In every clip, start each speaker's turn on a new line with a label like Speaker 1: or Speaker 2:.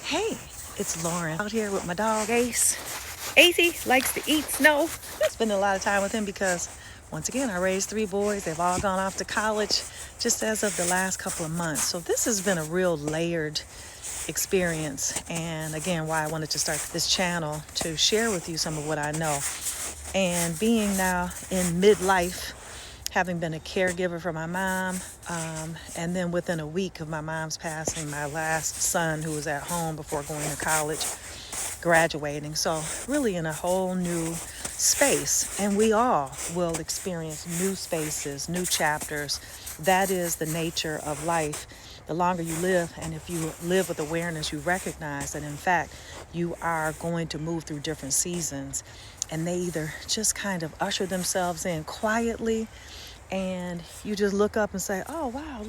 Speaker 1: Hey, it's Lauren out here with my dog Ace. Acey likes to eat snow. Spending a lot of time with him because, once again, I raised three boys. They've all gone off to college just as of the last couple of months. So this has been a real layered experience. And again, why I wanted to start this channel to share with you some of what I know. And being now in midlife, having been a caregiver for my mom, and then within a week of my mom's passing, my last son, who was at home before going to college, graduating. So really in a whole new space. And we all will experience new spaces, new chapters. That is the nature of life. The longer you live, and if you live with awareness, you recognize that in fact you are going to move through different seasons, and they either just kind of usher themselves in quietly, and you just look up and say, oh wow,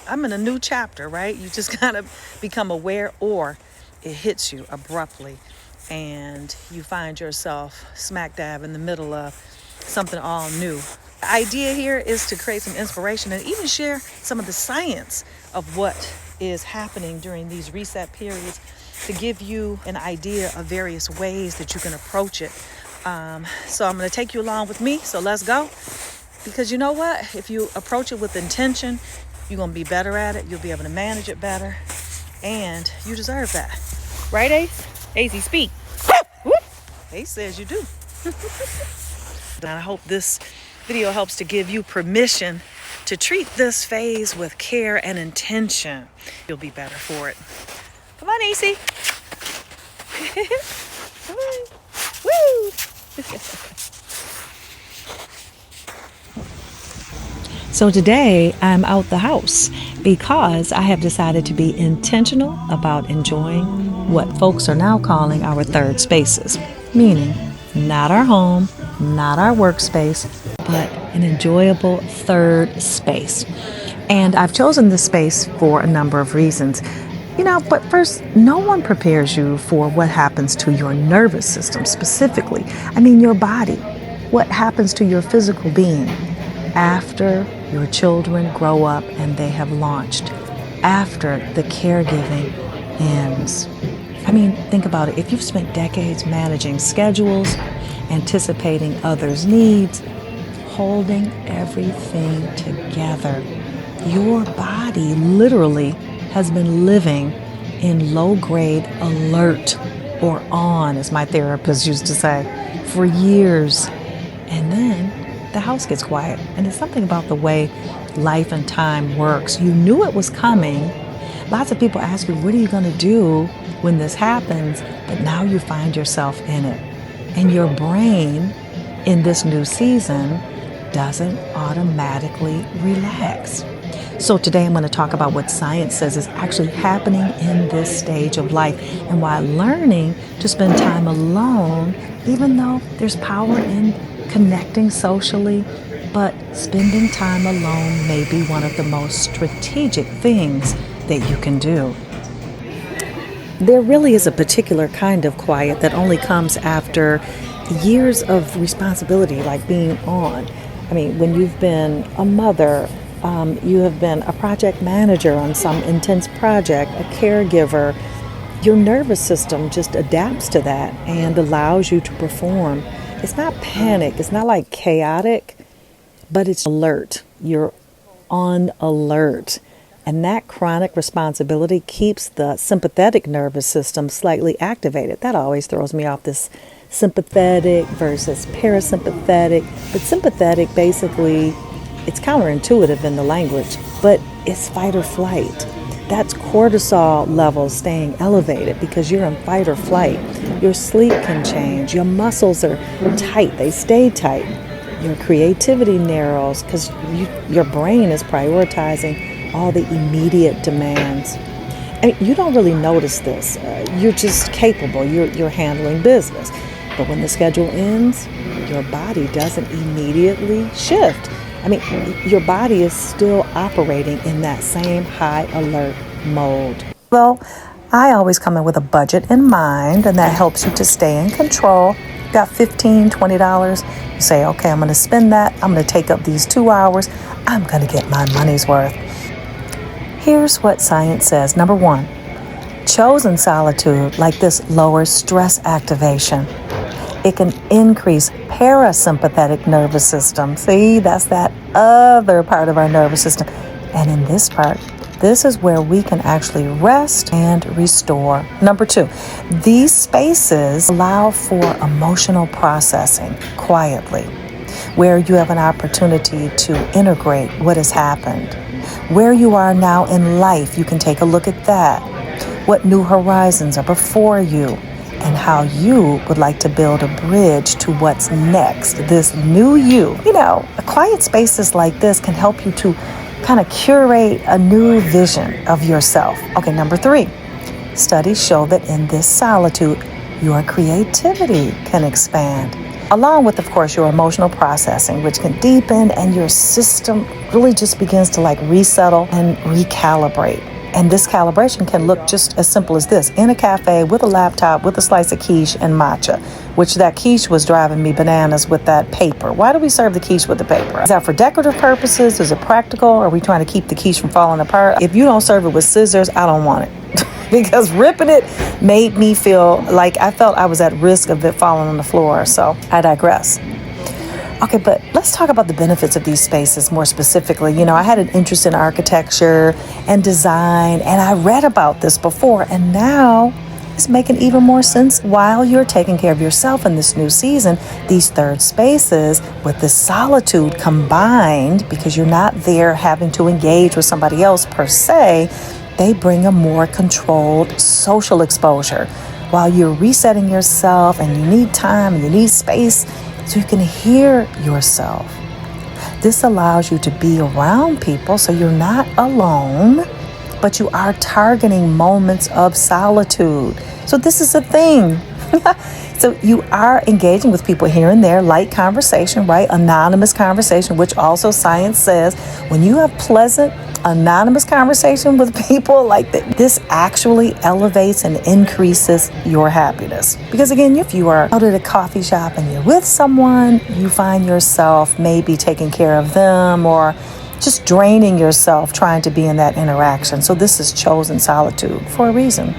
Speaker 1: I'm in a new chapter, right? You just kind of become aware, or it hits you abruptly and you find yourself smack dab in the middle of something all new. The idea here is to create some inspiration and even share some of the science of what is happening during these reset periods, to give you an idea of various ways that you can approach it. So I'm going to take you along with me. So let's go. Because you know what? If you approach it with intention, you're going to be better at it. You'll be able to manage it better. And you deserve that. Right, Ace? Ace, speak. Ace says you do. And I hope this video helps to give you permission to treat this phase with care and intention. You'll be better for it. Come on, Ace. Come on. Woo! So today I'm out the house because I have decided to be intentional about enjoying what folks are now calling our third spaces, meaning not our home, not our workspace, but an enjoyable third space. And I've chosen this space for a number of reasons. But first, no one prepares you for what happens to your nervous system specifically. Your body, what happens to your physical being after your children grow up and they have launched, after the caregiving ends. Think about it. If you've spent decades managing schedules, anticipating others' needs, holding everything together, your body literally has been living in low-grade alert, or on, as my therapist used to say, for years. And then the house gets quiet, and it's something about the way life and time works. You knew it was coming. Lots of people ask you, what are you going to do when this happens? But now you find yourself in it. And your brain in this new season doesn't automatically relax. So today I'm going to talk about what science says is actually happening in this stage of life, and why learning to spend time alone, even though there's power in connecting socially, but spending time alone may be one of the most strategic things that you can do. There really is a particular kind of quiet that only comes after years of responsibility, like being on. When you've been a mother, you have been a project manager on some intense project, a caregiver, your nervous system just adapts to that and allows you to perform. It's not panic. It's not like chaotic, but it's alert. You're on alert. And that chronic responsibility keeps the sympathetic nervous system slightly activated. That always throws me off, this sympathetic versus parasympathetic. But sympathetic, basically, it's counterintuitive in the language, but it's fight or flight. That's cortisol levels staying elevated because you're in fight or flight. Your sleep can change. Your muscles are tight. They stay tight. Your creativity narrows because your brain is prioritizing all the immediate demands. You don't really notice this. You're just capable. You're handling business. But when the schedule ends, your body doesn't immediately shift. Your body is still operating in that same high alert mode. Well, I always come in with a budget in mind, and that helps you to stay in control. Got $15, $20. You say, okay, I'm going to spend that. I'm going to take up these 2 hours. I'm going to get my money's worth. Here's what science says. Number one, Chosen solitude, like this, lowers stress activation. It can increase parasympathetic nervous system. See, that's that other part of our nervous system. And in this part, this is where we can actually rest and restore. Number 2, these spaces allow for emotional processing quietly, where you have an opportunity to integrate what has happened. Where you are now in life, you can take a look at that. What new horizons are before you, and how you would like to build a bridge to what's next, this new you. Quiet spaces like this can help you to kind of curate a new vision of yourself. Okay, number 3, studies show that in this solitude, your creativity can expand, along with, of course, your emotional processing, which can deepen, and your system really just begins to resettle and recalibrate. And this calibration can look just as simple as this: in a cafe with a laptop, with a slice of quiche and matcha, which that quiche was driving me bananas with that paper. Why do we serve the quiche with the paper? Is that for decorative purposes? Is it practical? Are we trying to keep the quiche from falling apart? If you don't serve it with scissors, I don't want it. Because ripping it made me feel like I felt I was at risk of it falling on the floor. So I digress. Okay, but let's talk about the benefits of these spaces more specifically. I had an interest in architecture and design, and I read about this before, and now it's making even more sense. While you're taking care of yourself in this new season, these third spaces with the solitude combined, because you're not there having to engage with somebody else per se, they bring a more controlled social exposure. While you're resetting yourself and you need time and you need space, so you can hear yourself. This allows you to be around people so you're not alone, but you are targeting moments of solitude. So this is a thing. So you are engaging with people here and there, light conversation, right? Anonymous conversation, which also science says when you have pleasant, anonymous conversation with people this actually elevates and increases your happiness. Because again, if you are out at a coffee shop and you're with someone, you find yourself maybe taking care of them or just draining yourself trying to be in that interaction. So this is chosen solitude for a reason.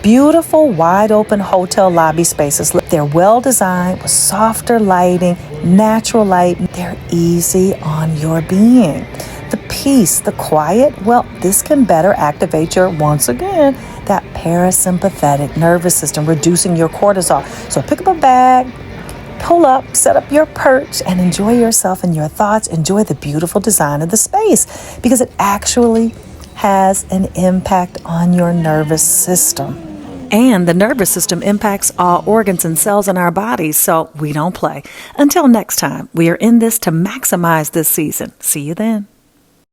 Speaker 1: Beautiful, wide open hotel lobby spaces. They're well designed with softer lighting, natural light. They're easy on your being. The peace, the quiet, this can better activate once again, that parasympathetic nervous system, reducing your cortisol. So pick up a bag, pull up, set up your perch, and enjoy yourself and your thoughts. Enjoy the beautiful design of the space, because it actually has an impact on your nervous system. And the nervous system impacts all organs and cells in our bodies, so we don't play. Until next time, we are in this to maximize this season. See you then.